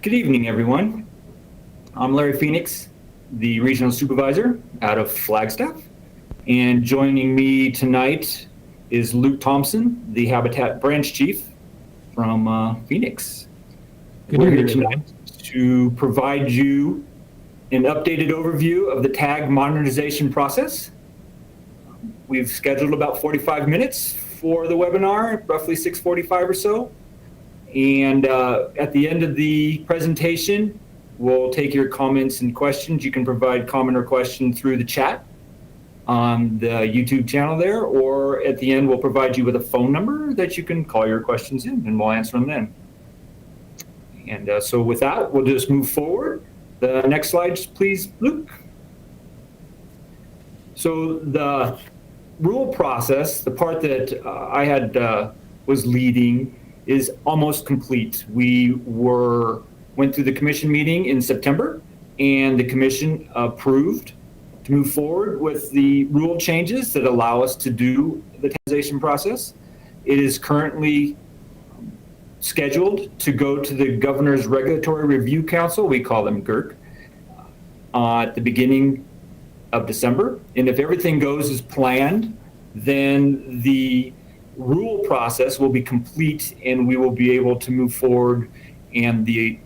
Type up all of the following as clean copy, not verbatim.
Good evening, everyone. I'm Larry Phoenix, the regional supervisor out of Flagstaff. And joining me tonight is Luke Thompson, the Habitat branch chief from Phoenix. Good We're evening, here tonight to provide you an updated overview of the Tag Modernization Process. We've scheduled about 45 minutes for the webinar, roughly 6:45 or so. And at the end of the presentation, we'll take your comments and questions. You can provide comment or question through the chat on the YouTube channel there, or at the end, we'll provide you with a phone number that you can call your questions in, and we'll answer them then. And so with that, we'll just move forward. The next slide, please, Luke. So the rule process, the part that I was leading, is almost complete. We went through the commission meeting in September, and the commission approved to move forward with the rule changes that allow us to do the taxation process. It is currently scheduled to go to the Governor's Regulatory Review Council, we call them GERC, at the beginning of December. And if everything goes as planned, then the rule process will be complete and we will be able to move forward, and the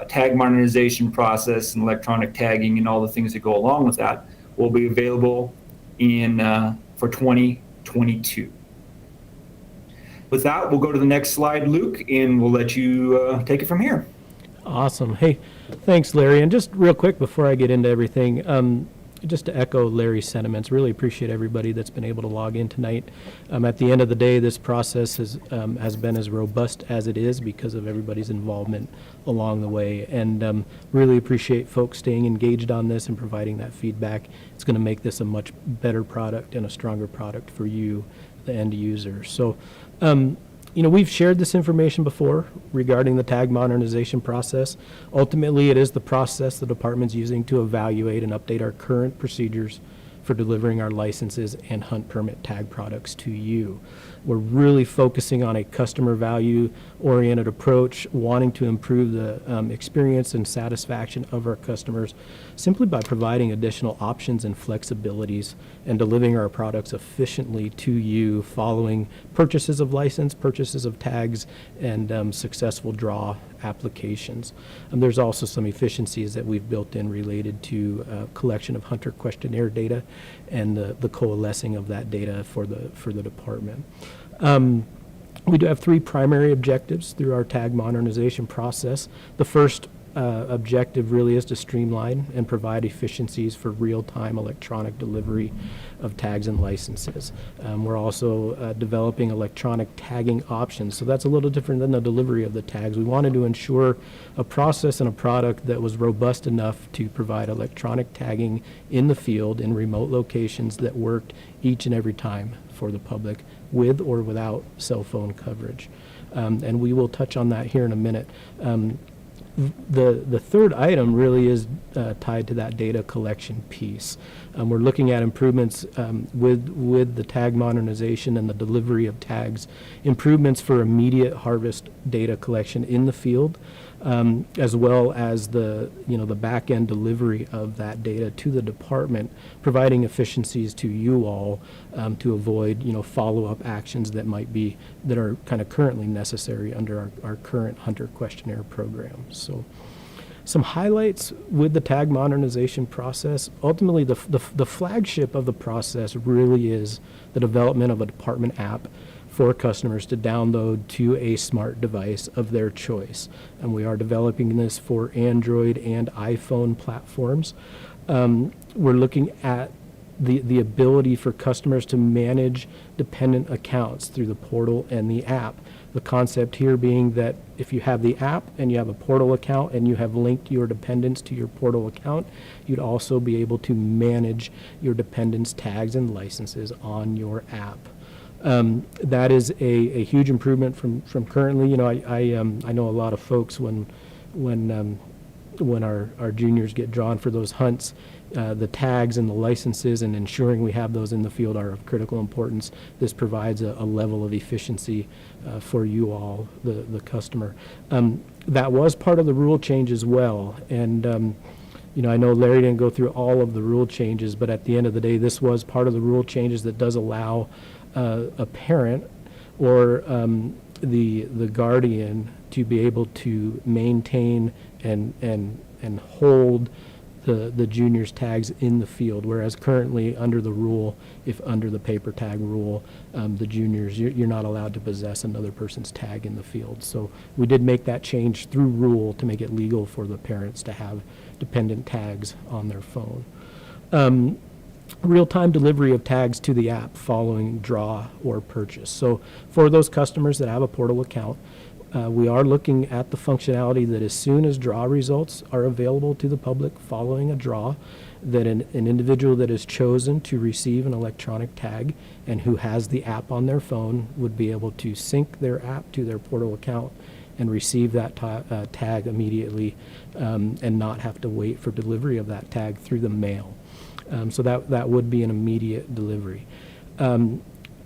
tag modernization process and electronic tagging and all the things that go along with that will be available for 2022. With that, we'll go to the next slide, Luke, and we'll let you take it from here. Awesome. Hey, thanks, Larry. And just real quick before I get into everything, just to echo Larry's sentiments, really appreciate everybody that's been able to log in tonight. At the end of the day, this process has been as robust as it is because of everybody's involvement along the way, and really appreciate folks staying engaged on this and providing that feedback. It's going to make this a much better product and a stronger product for you, the end user. So, we've shared this information before regarding the tag modernization process. Ultimately, it is the process the department's using to evaluate and update our current procedures for delivering our licenses and hunt permit tag products to you. We're really focusing on a customer value-oriented approach, wanting to improve the experience and satisfaction of our customers simply by providing additional options and flexibilities and delivering our products efficiently to you following purchases of license, purchases of tags, and successful draw applications. There's also some efficiencies that we've built in related to collection of hunter questionnaire data and the coalescing of that data for the department. We do have three primary objectives through our tag modernization process. The first objective really is to streamline and provide efficiencies for real-time electronic delivery of tags and licenses. We're also developing electronic tagging options, so that's a little different than the delivery of the tags. We wanted to ensure a process and a product that was robust enough to provide electronic tagging in the field in remote locations that worked each and every time for the public with or without cell phone coverage. And we will touch on that here in a minute. The third item really is tied to that data collection piece. We're looking at improvements with the tag modernization and the delivery of tags, improvements for immediate harvest data collection in the field, as well as the back end delivery of that data to the department, providing efficiencies to you all to avoid follow-up actions that are kind of currently necessary under our current hunter questionnaire program. So some highlights with the tag modernization process. Ultimately, the flagship of the process really is the development of a department app for customers to download to a smart device of their choice. And we are developing this for Android and iPhone platforms. We're looking at the ability for customers to manage dependent accounts through the portal and the app. The concept here being that if you have the app and you have a portal account and you have linked your dependents to your portal account, you'd also be able to manage your dependents' tags and licenses on your app. That is a huge improvement from currently. I know a lot of folks when our juniors get drawn for those hunts the tags and the licenses and ensuring we have those in the field are of critical importance. This provides a level of efficiency for you all, the customer. That was part of the rule change as well. And I know Larry didn't go through all of the rule changes, but at the end of the day, this was part of the rule changes that does allow a parent or the guardian to be able to maintain and hold the juniors' tags in the field, whereas currently under the rule, if under the paper tag rule, the juniors, you're not allowed to possess another person's tag in the field. So we did make that change through rule to make it legal for the parents to have dependent tags on their phone. Real-time delivery of tags to the app following draw or purchase. So for those customers that have a portal account, we are looking at the functionality that as soon as draw results are available to the public following a draw, that an individual that is chosen to receive an electronic tag and who has the app on their phone would be able to sync their app to their portal account and receive that tag immediately and not have to wait for delivery of that tag through the mail. So that would be an immediate delivery.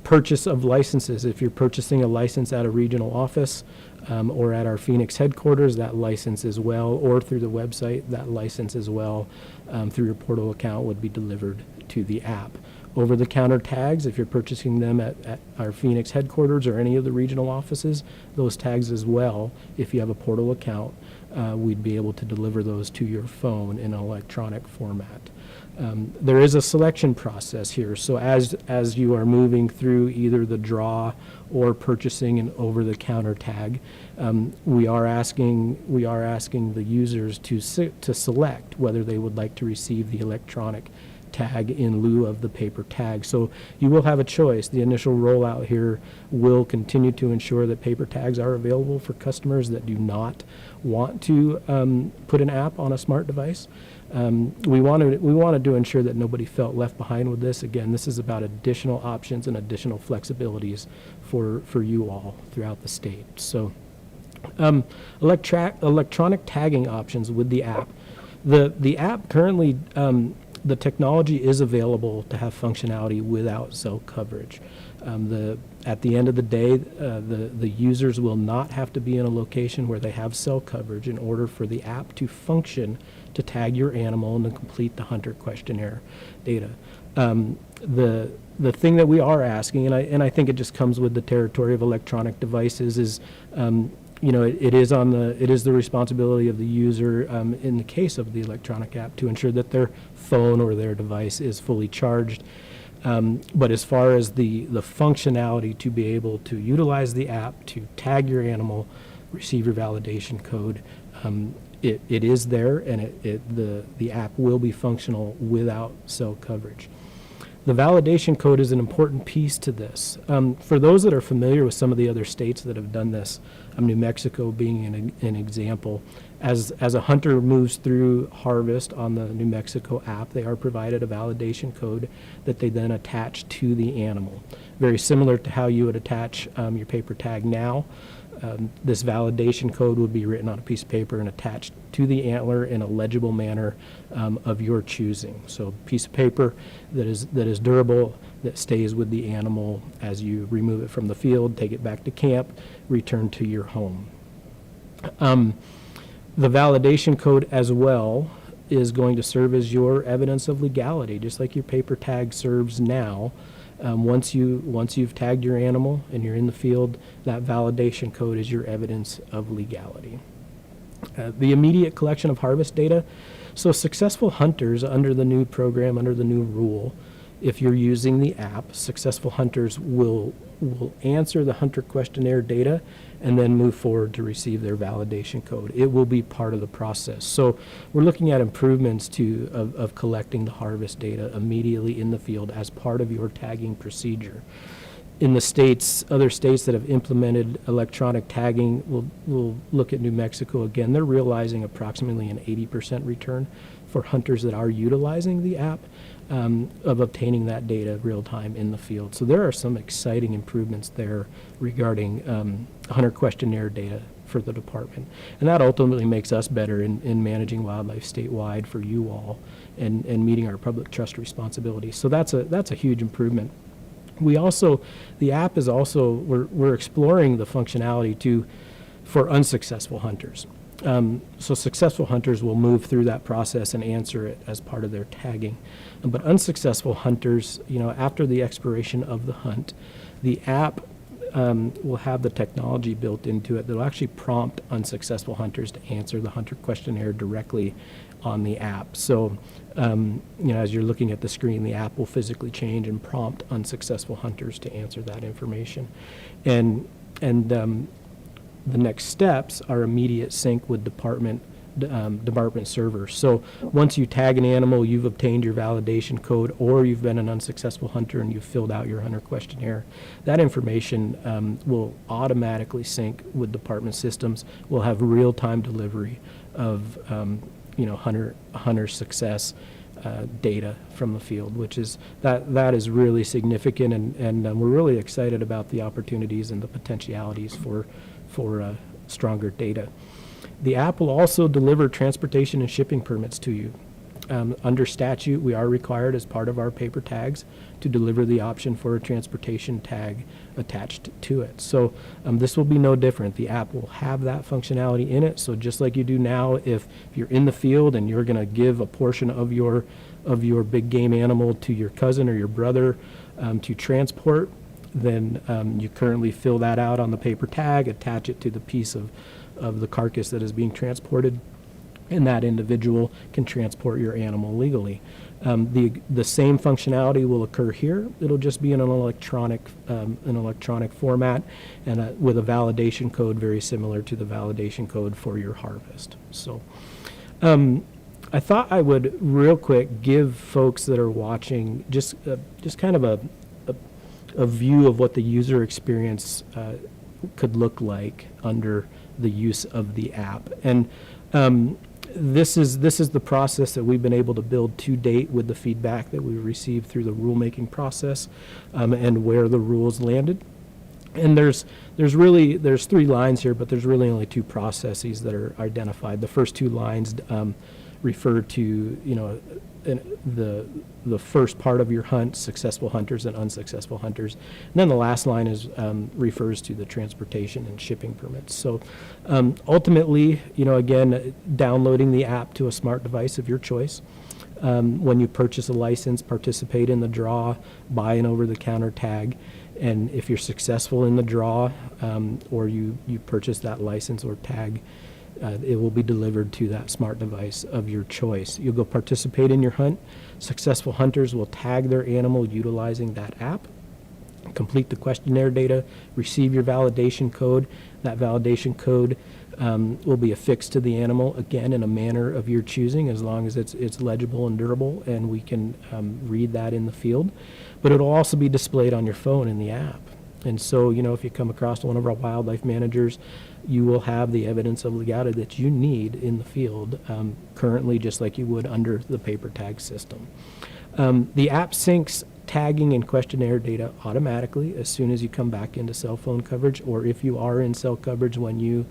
Purchase of licenses. If you're purchasing a license at a regional office or at our Phoenix headquarters, that license as well, or through the website, that license as well through your portal account would be delivered to the app. Over-the-counter tags, if you're purchasing them at our Phoenix headquarters or any of the regional offices, those tags as well, if you have a portal account, we'd be able to deliver those to your phone in an electronic format. There is a selection process here, so as you are moving through either the draw or purchasing an over-the-counter tag, we are asking the users to select whether they would like to receive the electronic tag in lieu of the paper tag. So you will have a choice. The initial rollout here will continue to ensure that paper tags are available for customers that do not want to put an app on a smart device. We wanted to ensure that nobody felt left behind with this. Again, this is about additional options and additional flexibilities for you all throughout the state. So electronic tagging options with the app. The app currently, the technology is available to have functionality without cell coverage. At the end of the day, the users will not have to be in a location where they have cell coverage in order for the app to function to tag your animal and to complete the hunter questionnaire data. The thing that we are asking, and I think it just comes with the territory of electronic devices, is it is the responsibility of the user in the case of the electronic app to ensure that their phone or their device is fully charged. But as far as the functionality to be able to utilize the app to tag your animal, receive your validation code, it is there, and the app will be functional without cell coverage. The validation code is an important piece to this. For those that are familiar with some of the other states that have done this, New Mexico being an example, as a hunter moves through harvest on the New Mexico app, they are provided a validation code that they then attach to the animal. Very similar to how you would attach your paper tag now. This validation code would be written on a piece of paper and attached to the antler in a legible manner of your choosing. So a piece of paper that is durable, that stays with the animal as you remove it from the field, take it back to camp, return to your home. The validation code as well is going to serve as your evidence of legality, just like your paper tag serves now. Once you've tagged your animal and you're in the field, that validation code is your evidence of legality. The immediate collection of harvest data. So successful hunters under the new program, under the new rule, if you're using the app, successful hunters will answer the hunter questionnaire data and then move forward to receive their validation code. It will be part of the process. So we're looking at improvements of collecting the harvest data immediately in the field as part of your tagging procedure. In the other states that have implemented electronic tagging, we'll look at New Mexico again. They're realizing approximately an 80% return for hunters that are utilizing the app of obtaining that data real time in the field. So there are some exciting improvements there regarding hunter questionnaire data for the department. And that ultimately makes us better in managing wildlife statewide for you all and meeting our public trust responsibilities. So that's a huge improvement. The app is also, we're exploring the functionality for unsuccessful hunters. So successful hunters will move through that process and answer it as part of their tagging. But unsuccessful hunters, after the expiration of the hunt, the app will have the technology built into it that will actually prompt unsuccessful hunters to answer the hunter questionnaire directly on the app. So, as you're looking at the screen, the app will physically change and prompt unsuccessful hunters to answer that information. And the next steps are immediate sync with department servers. So once you tag an animal, you've obtained your validation code, or you've been an unsuccessful hunter and you've filled out your hunter questionnaire, that information will automatically sync with department systems. We'll have real-time delivery of hunter success data from the field, which is that is really significant, and we're really excited about the opportunities and the potentialities for stronger data. The app will also deliver transportation and shipping permits to you. Under statute, we are required as part of our paper tags to deliver the option for a transportation tag attached to it. So this will be no different. The app will have that functionality in it. So just like you do now, if you're in the field and you're going to give a portion of your big game animal to your cousin or your brother to transport, then you currently fill that out on the paper tag, attach it to the piece of the carcass that is being transported, and that individual can transport your animal legally. The same functionality will occur here. It'll just be in an electronic format and with a validation code very similar to the validation code for your harvest. So I thought I would real quick give folks that are watching just kind of a view of what the user experience could look like under the use of the app. And this is the process that we've been able to build to date with the feedback that we received through the rulemaking process and where the rules landed. And there's 3 lines here, but there's really only 2 processes that are identified. The first 2 lines refer to the first part of your hunt, successful hunters and unsuccessful hunters. And then the last line refers to the transportation and shipping permits. So ultimately, again, downloading the app to a smart device of your choice. When you purchase a license, participate in the draw, buy an over-the-counter tag. And if you're successful in the draw or you purchase that license or tag, it will be delivered to that smart device of your choice. You'll go participate in your hunt. Successful hunters will tag their animal utilizing that app, complete the questionnaire data, receive your validation code. That validation code will be affixed to the animal, again, in a manner of your choosing, as long as it's legible and durable, and we can read that in the field. But it'll also be displayed on your phone in the app. And so, if you come across one of our wildlife managers, you will have the evidence of legality that you need in the field currently, just like you would under the paper tag system. The app syncs tagging and questionnaire data automatically as soon as you come back into cell phone coverage, or if you are in cell coverage when you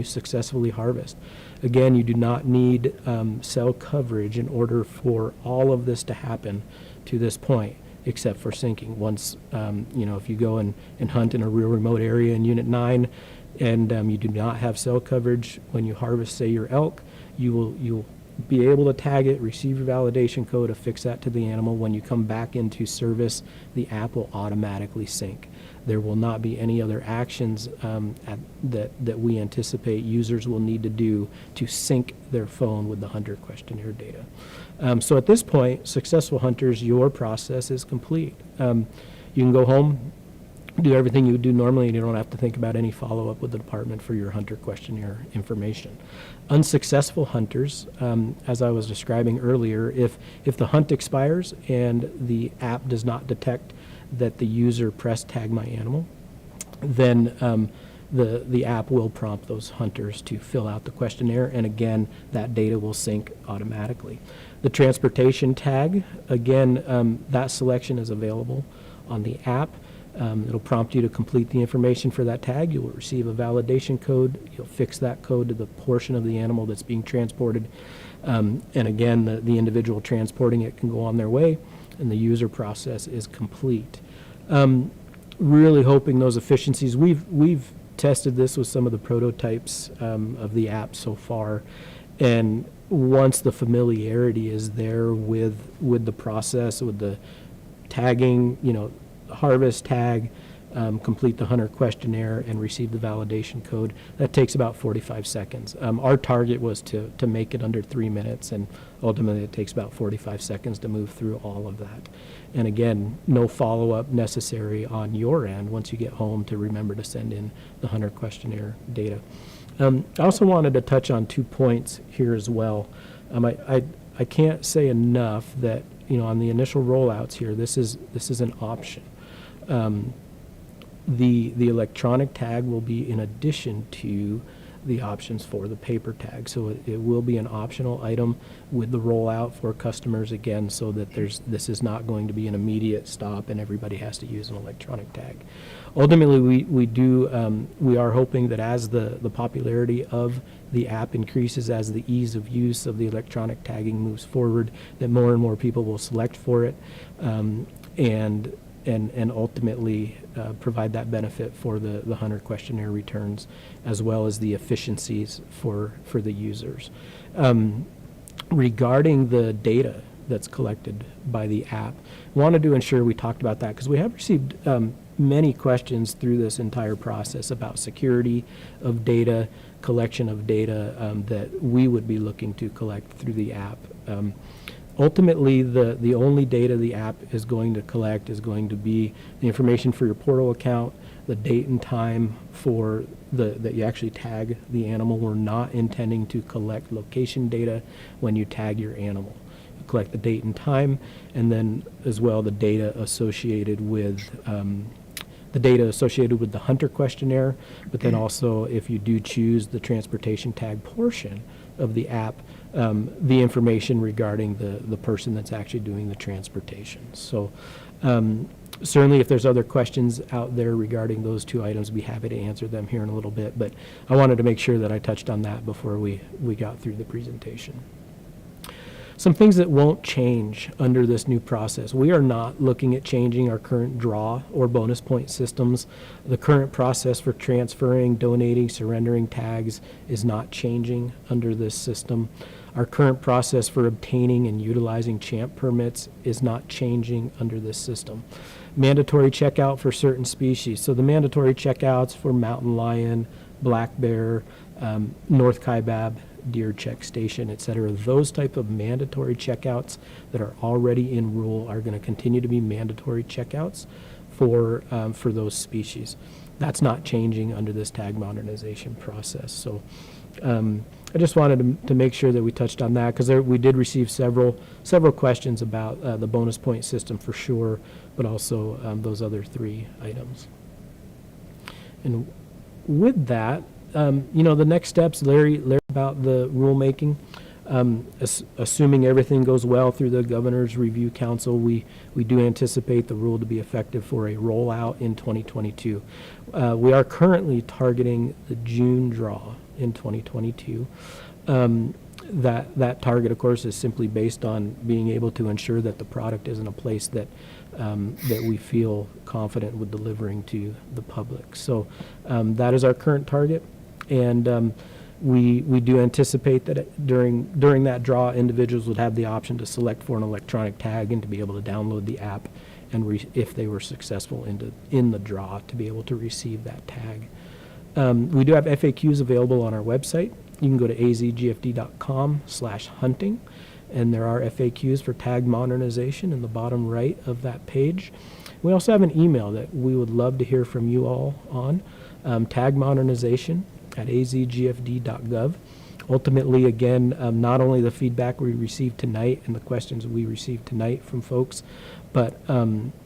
successfully harvest. Again, you do not need cell coverage in order for all of this to happen to this point, except for syncing. Once, if you go and hunt in a real remote area in Unit 9 and you do not have cell coverage when you harvest, say, your elk, you'll be able to tag it, receive your validation code, affix that to the animal. When you come back into service, the app will automatically sync. There will not be any other actions that we anticipate users will need to do to sync their phone with the hunter questionnaire data. So at this point, successful hunters, your process is complete. You can go home, do everything you would do normally, and you don't have to think about any follow-up with the department for your hunter questionnaire information. Unsuccessful hunters, as I was describing earlier, if the hunt expires and the app does not detect that the user pressed tag my animal, then the app will prompt those hunters to fill out the questionnaire, and again, that data will sync automatically. The transportation tag, again, that selection is available on the app. It'll prompt you to complete the information for that tag. You'll receive a validation code. You'll fix that code to the portion of the animal that's being transported. And again, the individual transporting it can go on their way, and the user process is complete. Really hoping those efficiencies. We've tested this with some of the prototypes of the app so far, and once the familiarity is there with the process, with the tagging, harvest, tag, complete the hunter questionnaire, and receive the validation code. That takes about 45 seconds. Our target was to make it under 3 minutes, and ultimately it takes about 45 seconds to move through all of that. And again, no follow-up necessary on your end once you get home to remember to send in the hunter questionnaire data. I also wanted to touch on 2 points here as well. I can't say enough that on the initial rollouts here, this is an option. The electronic tag will be in addition to the options for the paper tag. So it will be an optional item with the rollout for customers, again, so that this is not going to be an immediate stop and everybody has to use an electronic tag. Ultimately, we are hoping that as the popularity of the app increases, as the ease of use of the electronic tagging moves forward, that more and more people will select for it, and ultimately provide that benefit for the hunter questionnaire returns, as well as the efficiencies for the users. Regarding the data that's collected by the app, wanted to ensure we talked about that because we have received many questions through this entire process about security of data, collection of data that we would be looking to collect through the app. Ultimately, the only data the app is going to collect is going to be the information for your portal account, the date and time for that you actually tag the animal. We're not intending to collect location data when you tag your animal. You collect the date and time, and then as well the data associated with the hunter questionnaire, but then also if you do choose the transportation tag portion of the app, the information regarding the person that's actually doing the transportation. So certainly if there's other questions out there regarding those 2 items, I'd be happy to answer them here in a little bit, but I wanted to make sure that I touched on that before we got through the presentation. Some things that won't change under this new process. We are not looking at changing our current draw or bonus point systems. The current process for transferring, donating, surrendering tags is not changing under this system. Our current process for obtaining and utilizing champ permits is not changing under this system. Mandatory checkout for certain species. So the mandatory checkouts for mountain lion, black bear, North Kaibab, deer check station, et cetera, those type of mandatory checkouts that are already in rule are going to continue to be mandatory checkouts for those species. That's not changing under this tag modernization process. So I just wanted to make sure that we touched on that because we did receive several questions about the bonus point system for sure, but also those other 3 items. And with that, the next steps, Larry about the rulemaking. Assuming everything goes well through the Governor's Review Council, we do anticipate the rule to be effective for a rollout in 2022. We are currently targeting the June draw in 2022. That target, of course, is simply based on being able to ensure that the product is in a place that we feel confident with delivering to the public. So that is our current target, and we do anticipate that during that draw, individuals would have the option to select for an electronic tag and to be able to download the app, and if they were successful in the draw, to be able to receive that tag. We do have FAQs available on our website. You can go to azgfd.com/hunting, and there are FAQs for tag modernization in the bottom right of that page. We also have an email that we would love to hear from you all on, tagmodernization@azgfd.gov. Ultimately, again, not only the feedback we received tonight and the questions we received tonight from folks, but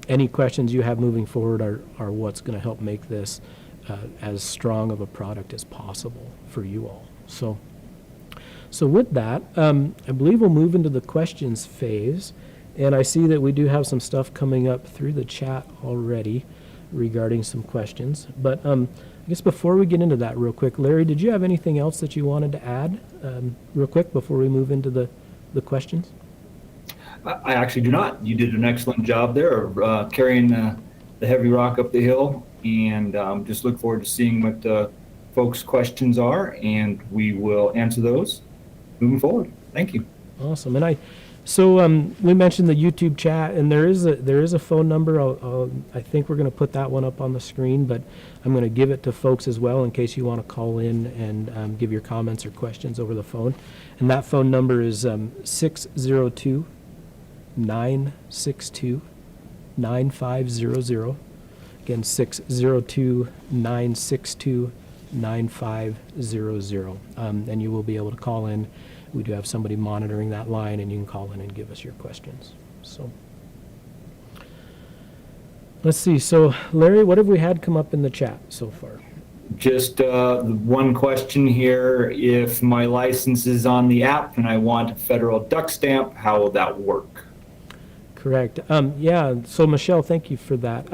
any questions you have moving forward are what's going to help make this as strong of a product as possible for you all. So with that, I believe we'll move into the questions phase, and I see that we do have some stuff coming up through the chat already. regarding some questions. But I guess before we get into that real quick, Larry, did you have anything else that you wanted to add real quick before we move into the questions? I actually do not. You did an excellent job there of carrying the heavy rock up the hill, and just look forward to seeing what folks' questions are, and we will answer those moving forward. Thank you. Awesome. And we mentioned the YouTube chat, and there is a phone number. I think we're going to put that one up on the screen, but I'm going to give it to folks as well in case you want to call in and give your comments or questions over the phone. And that phone number is 602 962 9500. Again, 602 962 9500. And you will be able to call in. We do have somebody monitoring that line, and you can call in and give us your questions. So let's see. So Larry, what have we had come up in the chat so far? Just one question here. If my license is on the app and I want a federal duck stamp, how will that work? Correct. Yeah. So Michelle, thank you for that.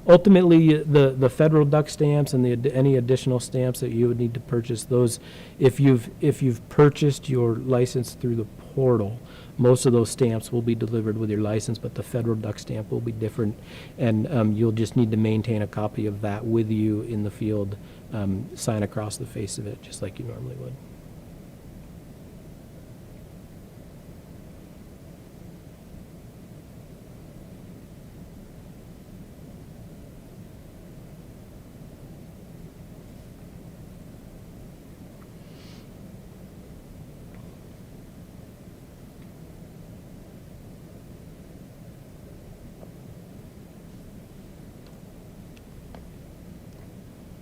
Ultimately, the federal duck stamps and any additional stamps that you would need to purchase, those, if you've purchased your license through the portal, most of those stamps will be delivered with your license, but the federal duck stamp will be different, and you'll just need to maintain a copy of that with you in the field, sign across the face of it, just like you normally would.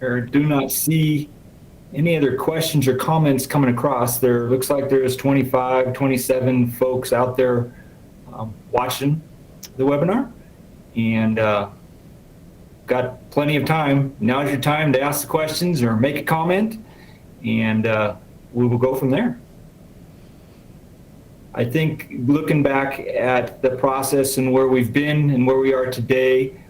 Or do not see any other questions or comments coming across. There looks like there's 25, 27 folks out there watching the webinar, and got plenty of time. Now's your time to ask the questions or make a comment, and we will go from there. I think looking back at the process and where we've been and where we are today,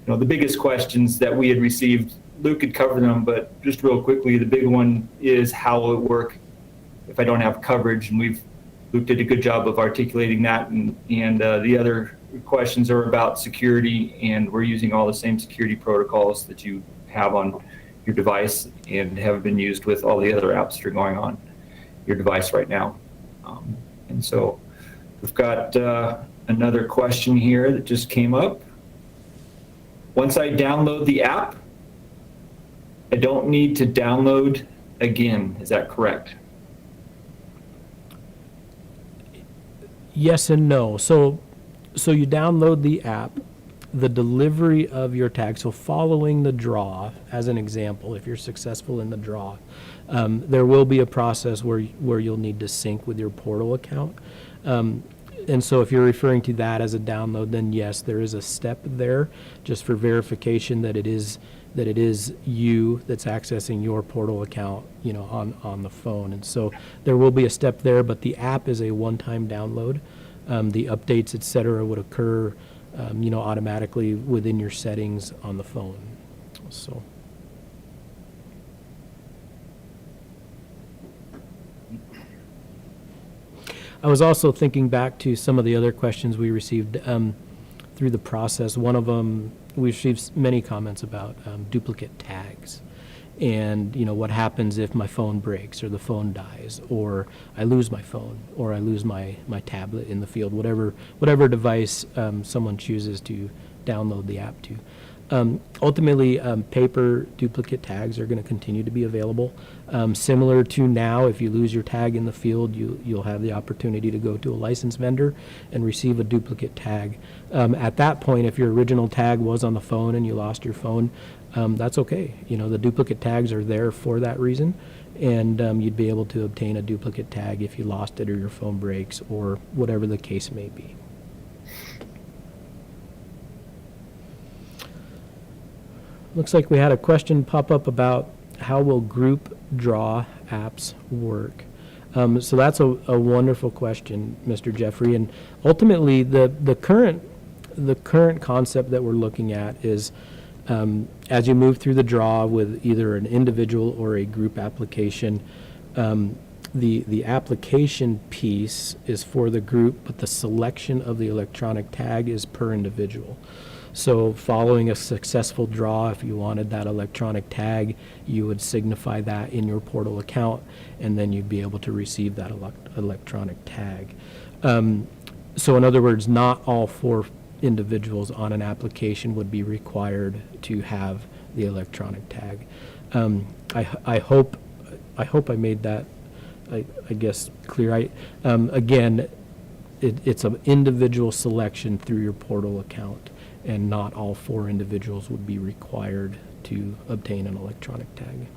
the biggest questions that we had received, Luke could cover them, but just real quickly, the big one is how will it work if I don't have coverage? And Luke did a good job of articulating that, and the other questions are about security, and we're using all the same security protocols that you have on your device and have been used with all the other apps that are going on your device right now. And so we've got another question here that just came up. Once I download the app, I don't need to download again. Is that correct? Yes and no. So you download the app, the delivery of your tag. So following the draw, as an example, if you're successful in the draw, there will be a process where you'll need to sync with your portal account. And so if you're referring to that as a download, then yes, there is a step there just for verification that it is you that's accessing your portal account, on the phone. And so there will be a step there, but the app is a one-time download. The updates, et cetera, would occur, automatically within your settings on the phone. So. I was also thinking back to some of the other questions we received through the process. One of them, we received many comments about duplicate tags, and what happens if my phone breaks or the phone dies, or I lose my phone, or I lose my tablet in the field, whatever device someone chooses to download the app to. Ultimately, paper duplicate tags are going to continue to be available. Similar to now, if you lose your tag in the field, you'll have the opportunity to go to a licensed vendor and receive a duplicate tag. At that point, if your original tag was on the phone and you lost your phone, that's okay. The duplicate tags are there for that reason, and you'd be able to obtain a duplicate tag if you lost it or your phone breaks or whatever the case may be. Looks like we had a question pop up about how will group draw apps work. So that's a wonderful question, Mr. Jeffrey. And ultimately, the current concept that we're looking at is As you move through the draw with either an individual or a group application, the application piece is for the group, but the selection of the electronic tag is per individual. So following a successful draw, if you wanted that electronic tag, you would signify that in your portal account, and then you'd be able to receive that electronic tag. So in other words, not all 4 individuals on an application would be required to have the electronic tag. I hope I made that, I guess, clear. Again, it's an individual selection through your portal account, and not all 4 individuals would be required to obtain an electronic tag.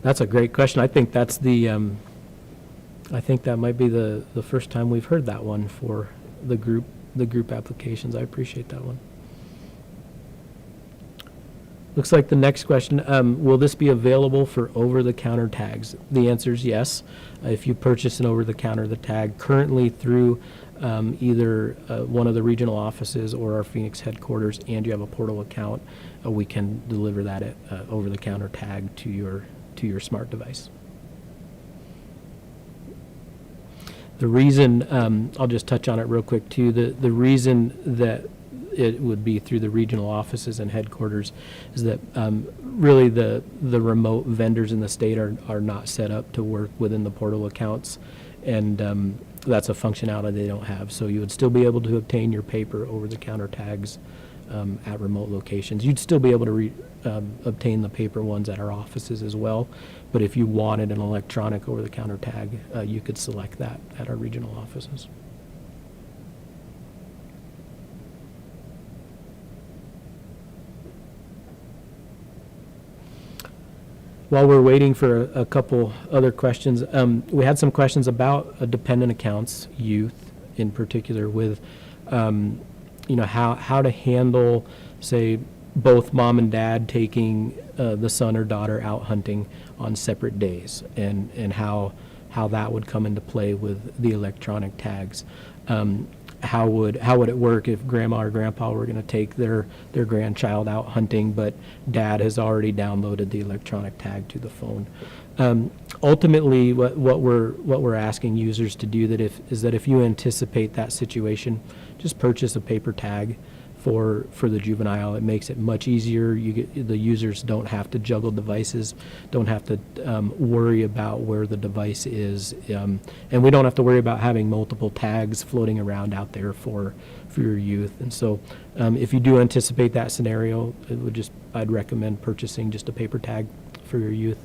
That's a great question. I think that's I think that might be the first time we've heard that one for the group applications. I appreciate that one. Looks like the next question, will this be available for over-the-counter tags? The answer is yes. If you purchase an over-the-counter tag currently through either one of the regional offices or our Phoenix headquarters, and you have a portal account, we can deliver that over-the-counter tag to your smart device. The reason, I'll just touch on it real quick too, the reason that it would be through the regional offices and headquarters is that really the remote vendors in the state are not set up to work within the portal accounts, and that's a functionality they don't have. So you would still be able to obtain your paper over-the-counter tags at remote locations. You'd still be able to obtain the paper ones at our offices as well, but if you wanted an electronic over-the-counter tag, you could select that at our regional offices. While we're waiting for a couple other questions, we had some questions about dependent accounts, youth in particular, with how to handle, say, both mom and dad taking the son or daughter out hunting on separate days, and how that would come into play with the electronic tags. How would it work if grandma or grandpa were going to take their grandchild out hunting, but dad has already downloaded the electronic tag to the phone? Ultimately, what we're asking users to do is that if you anticipate that situation, just purchase a paper tag for the juvenile. It makes it much easier. The users don't have to juggle devices, don't have to worry about where the device is, and we don't have to worry about having multiple tags floating around out there for your youth. And so if you do anticipate that scenario, I'd recommend purchasing just a paper tag for your youth.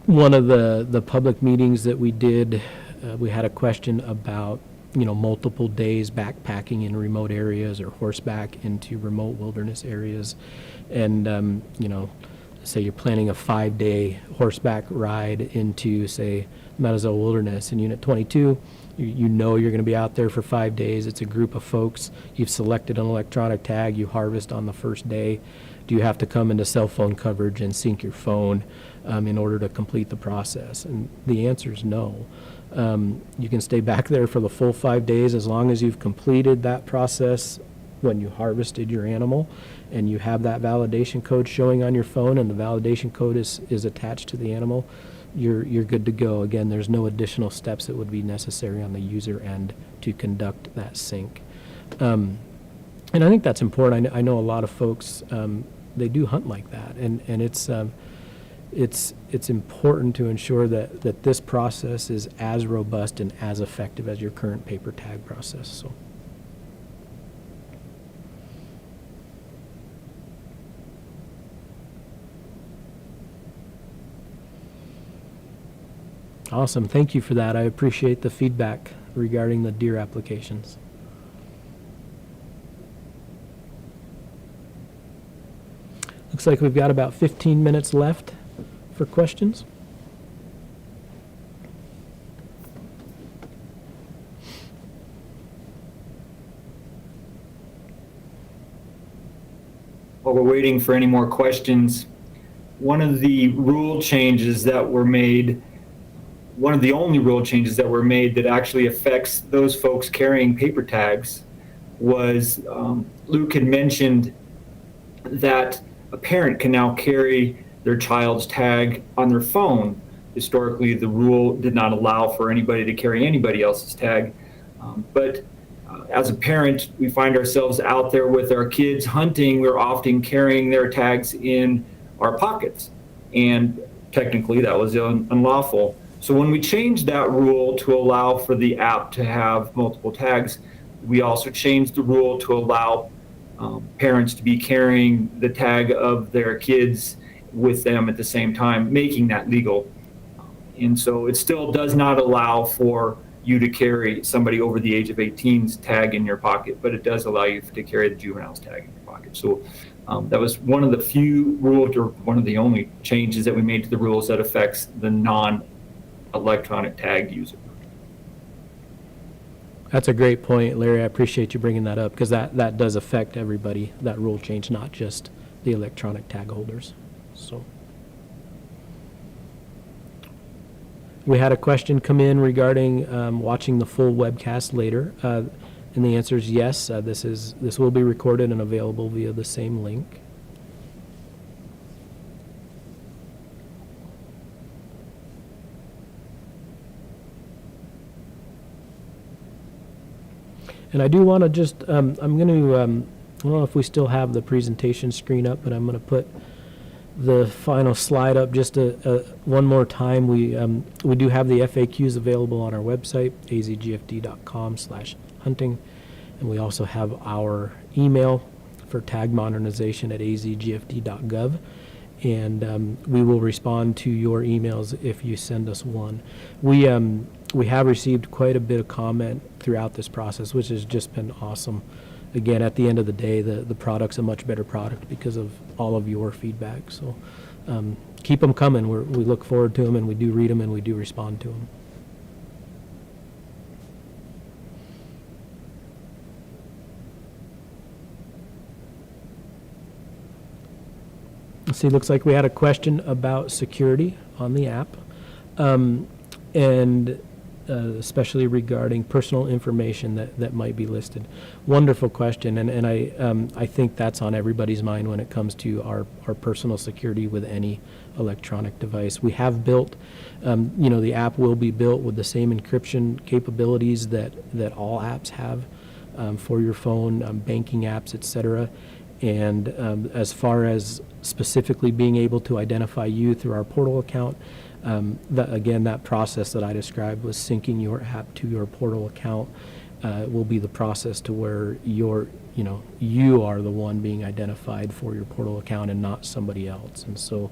One of the public meetings that we did, we had a question about, multiple days backpacking in remote areas or horseback into remote wilderness areas. And, say you're planning a 5-day horseback ride into, say, Metazoa Wilderness in Unit 22. You know you're going to be out there for 5 days. It's a group of folks. You've selected an electronic tag. You harvest on the first day. Do you have to come into cell phone coverage and sync your phone in order to complete the process? And the answer is no. You can stay back there for the full 5 days as long as you've completed that process when you harvested your animal, and you have that validation code showing on your phone, and the validation code is attached to the animal. You're good to go. Again, there's no additional steps that would be necessary on the user end to conduct that sync. And I think that's important. I know a lot of folks, they do hunt like that, and it's important to ensure that this process is as robust and as effective as your current paper tag process. So. Awesome. Thank you for that. I appreciate the feedback regarding the deer applications. Looks like we've got about 15 minutes left for questions. while we're waiting for any more questions, one of the rule changes that were made, one of the only rule changes that were made that actually affects those folks carrying paper tags was Luke had mentioned that a parent can now carry their child's tag on their phone. Historically, the rule did not allow for anybody to carry anybody else's tag. But as a parent, we find ourselves out there with our kids hunting. We're often carrying their tags in our pockets. And technically, that was unlawful. So when we changed that rule to allow for the app to have multiple tags, we also changed the rule to allow parents to be carrying the tag of their kids with them at the same time, making that legal. And so it still does not allow for you to carry somebody over the age of 18's tag in your pocket, but it does allow you to carry the juvenile's tag in your pocket. So that was one of the few rules, or one of the only changes that we made to the rules that affects the non-electronic tag user. That's a great point, Larry. I appreciate you bringing that up, because that does affect everybody, that rule change, not just the electronic tag holders. So we had a question come in regarding watching the full webcast later, and the answer is yes. This will be recorded and available via the same link. And I do want to just, I'm going to, I don't know if we still have the presentation screen up, but I'm going to put the final slide up just one more time. We do have the FAQs available on our website, azgfd.com/hunting. And we also have our email for tag modernization at azgfd.gov. And we will respond to your emails if you send us one. We have received quite a bit of comment throughout this process, which has just been awesome. Again, at the end of the day, the product's a much better product because of all of your feedback. So keep them coming. We look forward to them, and we do read them, and we do respond to them. Let's see, looks like we had a question about security on the app, and especially regarding personal information that might be listed. Wonderful question, and I think that's on everybody's mind when it comes to our personal security with any electronic device. We have built, the app will be built with the same encryption capabilities that all apps have for your phone, banking apps, etc. And as far as specifically being able to identify you through our portal account, that process that I described was syncing your app to your portal account will be the process to where you are the one being identified for your portal account and not somebody else. And so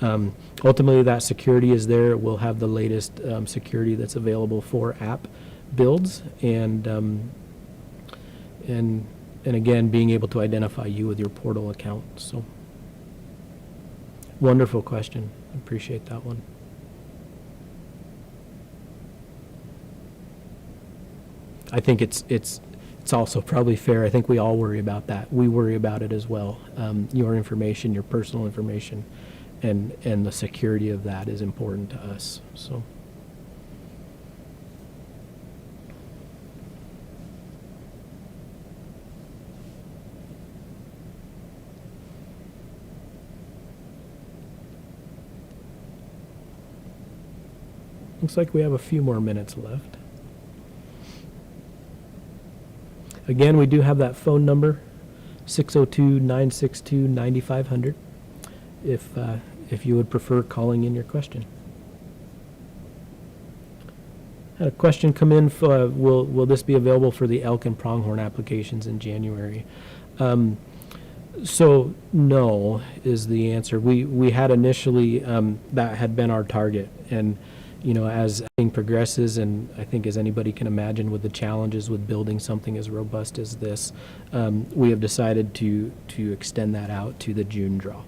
ultimately that security is there. We'll have the latest security that's available for app builds, and again, being able to identify you with your portal account. So, wonderful question. I appreciate that one. I think it's also probably fair. I think we all worry about that. We worry about it as well. Your information, your personal information, and the security of that is important to us. So. Looks like we have a few more minutes left. Again, we do have that phone number, 602-962-9500, if you would prefer calling in your question. Had a question come in, will this be available for the elk and pronghorn applications in January? So no is the answer. We had initially, that had been our target, and as thing progresses, and I think as anybody can imagine with the challenges with building something as robust as this, we have decided to extend that out to the June draw.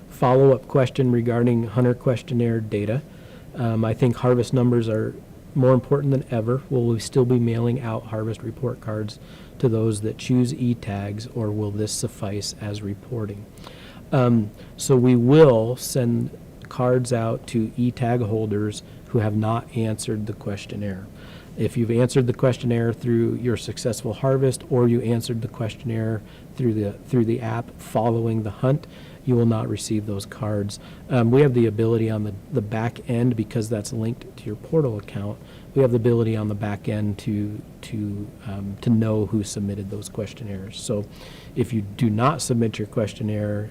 Follow-up question regarding hunter questionnaire data. I think harvest numbers are more important than ever, will we still be mailing out harvest report cards to those that choose e-tags, or will this suffice as reporting? So we will send cards out to e-tag holders who have not answered the questionnaire. If you've answered the questionnaire through your successful harvest, or you answered the questionnaire through the app following the hunt, you will not receive those cards. We have the ability on the back end, because that's linked to your portal account. We have the ability on the back end to know who submitted those questionnaires. So if you do not submit your questionnaire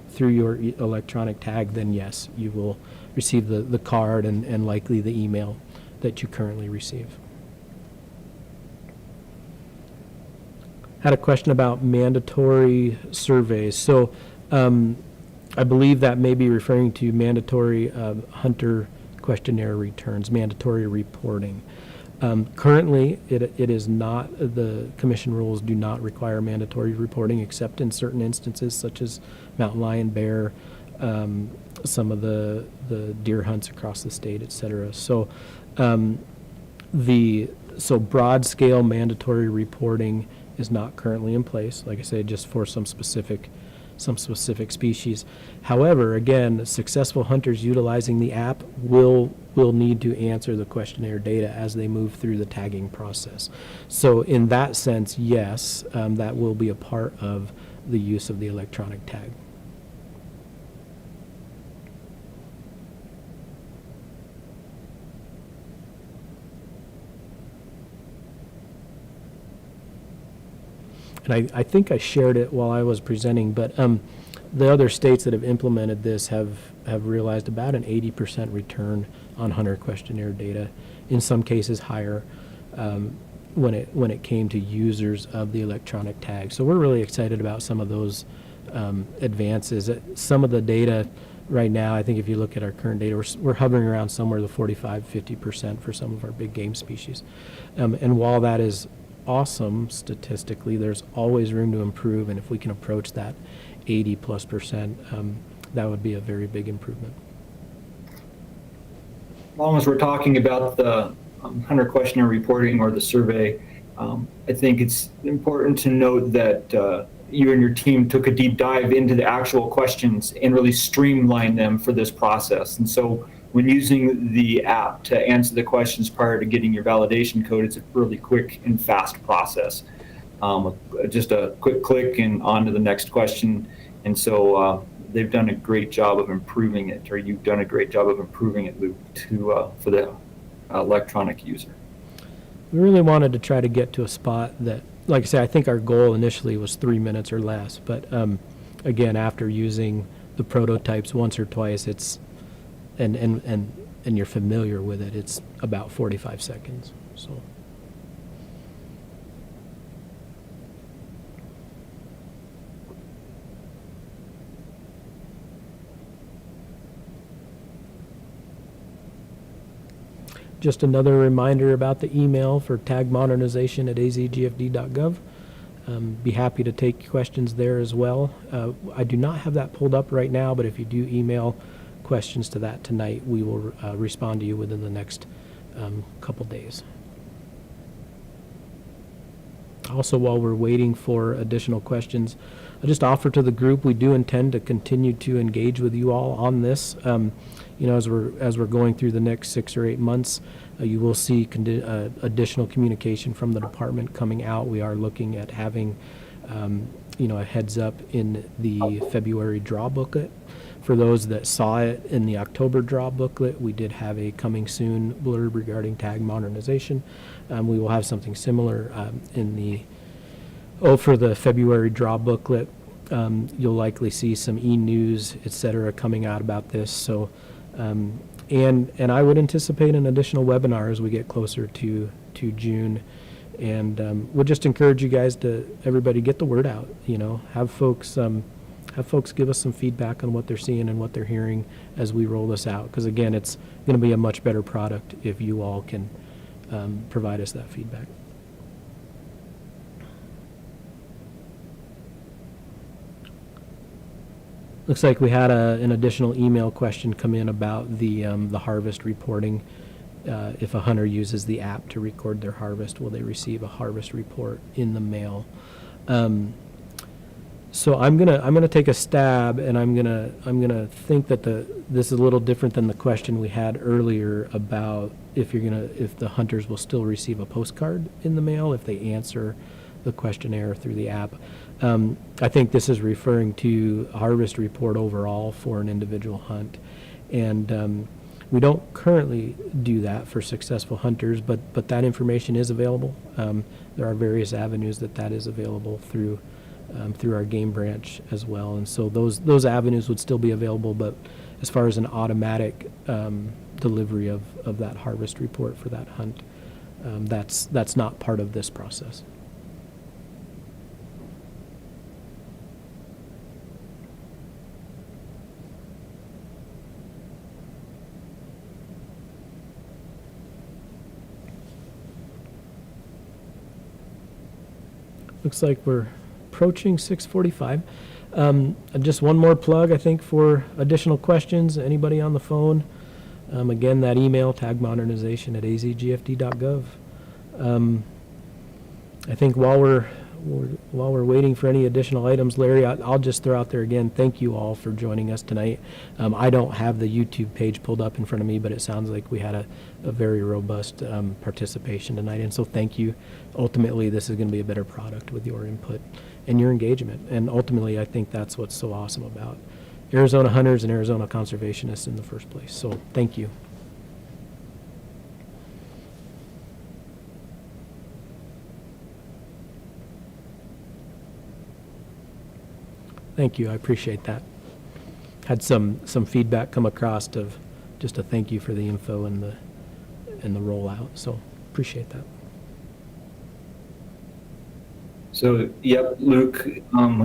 through your electronic tag, then yes, you will receive the card and likely the email that you currently receive. Had a question about mandatory surveys. So I believe that may be referring to mandatory hunter questionnaire returns, mandatory reporting. Currently, it is not, the commission rules do not require mandatory reporting except in certain instances such as mountain lion, bear, some of the deer hunts across the state, et cetera. So so broad scale mandatory reporting is not currently in place, like I said, just for some specific species. However, again, successful hunters utilizing the app will need to answer the questionnaire data as they move through the tagging process. So in that sense, yes, that will be a part of the use of the electronic tag. And I think I shared it while I was presenting, but the other states that have implemented this have realized about an 80% return on hunter questionnaire data, in some cases higher, when it came to users of the electronic tag. So we're really excited about some of those advances. Some of the data right now, I think if you look at our current data, we're hovering around somewhere the 45-50% for some of our big game species. And while that is awesome statistically, there's always room to improve, and if we can approach that 80+%, that would be a very big improvement. As long as we're talking about the hunter questionnaire reporting or the survey, I think it's important to note that you and your team took a deep dive into the actual questions and really streamlined them for this process. And so when using the app to answer the questions prior to getting your validation code, it's a really quick and fast process. Just a quick click and on to the next question. And so they've done a great job of improving it, or you've done a great job of improving it, Luke, for the electronic user. We really wanted to try to get to a spot that, like I said, I think our goal initially was 3 minutes or less. But again, after using the prototypes once or twice, it's and you're familiar with it, it's about 45 seconds. So. Just another reminder about the email for Tag Modernization at azgfd.gov. Be happy to take questions there as well. I do not have that pulled up right now, but if you do email questions to that tonight, we will respond to you within the next couple days. Also, while we're waiting for additional questions, I just offer to the group, we do intend to continue to engage with you all on this. As we're going through the next 6 or 8 months, you will see additional communication from the department coming out. We are looking at having a heads up in the February draw booklet. For those that saw it in the October draw booklet, we did have a coming soon blurb regarding tag modernization. We will have something similar for the February draw booklet. You'll likely see some e-news, et cetera, coming out about this. So, and I would anticipate an additional webinar as we get closer to June. And we'll just encourage you guys everybody get the word out. Have folks give us some feedback on what they're seeing and what they're hearing as we roll this out. Because again, it's going to be a much better product if you all can provide us that feedback. Looks like we had an additional email question come in about the harvest reporting. if a hunter uses the app to record their harvest, will they receive a harvest report in the mail? So I'm gonna take a stab, and I'm gonna think that this is a little different than the question we had earlier about if the hunters will still receive a postcard in the mail if they answer the questionnaire through the app. I think this is referring to a harvest report overall for an individual hunt, and we don't currently do that for successful hunters, but that information is available. There are various avenues that is available through our game branch as well, and so those avenues would still be available. But as far as an automatic delivery of that harvest report for that hunt, that's not part of this process. Looks like we're approaching 6:45. Just one more plug, I think, for additional questions. Anybody on the phone? Again, that email, tagmodernization@azgfd.gov. I think while we're waiting for any additional items, Larry, I'll just throw out there again, thank you all for joining us tonight. I don't have the YouTube page pulled up in front of me, but it sounds like we had a very robust participation tonight, and so thank you. Ultimately, this is going to be a better product with your input and your engagement, and ultimately, I think that's what's so awesome about Arizona hunters and Arizona conservationists in the first place. So thank you. Thank you, I appreciate that. Had some feedback come across of just a thank you for the info and the rollout, so appreciate that. So, yep, Luke,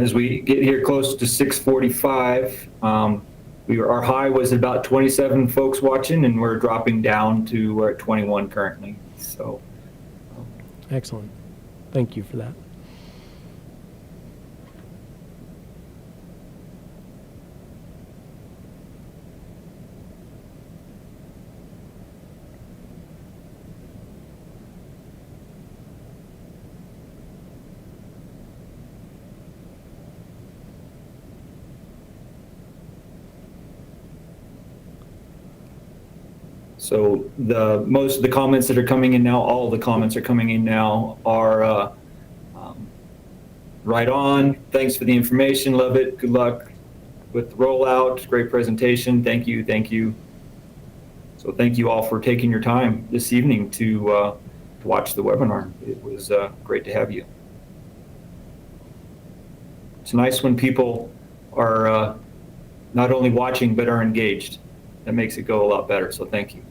as we get here close to 6:45, our high was about 27 folks watching, and we're dropping down to we're at 21 currently. So, excellent. Thank you for that. So most of the comments that are coming in now, all of the comments are coming in now are right on. Thanks for the information. Love it. Good luck with the rollout. Great presentation. Thank you. Thank you. So thank you all for taking your time this evening to watch the webinar. It was great to have you. It's nice when people are not only watching but are engaged. That makes it go a lot better. So thank you.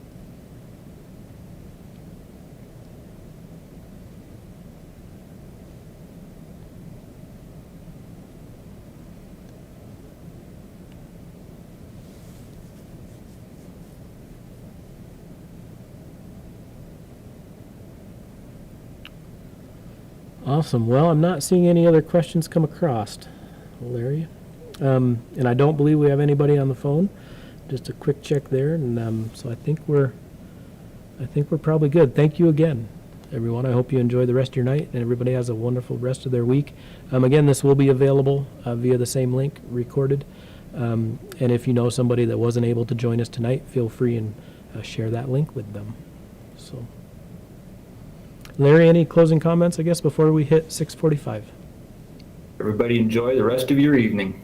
Awesome. Well, I'm not seeing any other questions come across, Larry. And I don't believe we have anybody on the phone. Just a quick check there, and so I think we're probably good. Thank you again, everyone. I hope you enjoy the rest of your night, and everybody has a wonderful rest of their week. Again, this will be available via the same link, recorded. And if you know somebody that wasn't able to join us tonight, feel free and share that link with them. So, Larry, any closing comments, I guess, before we hit 6:45? Everybody enjoy the rest of your evening.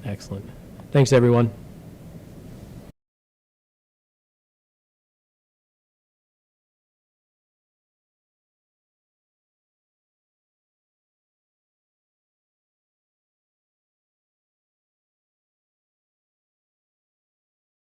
Excellent. Thanks, everyone.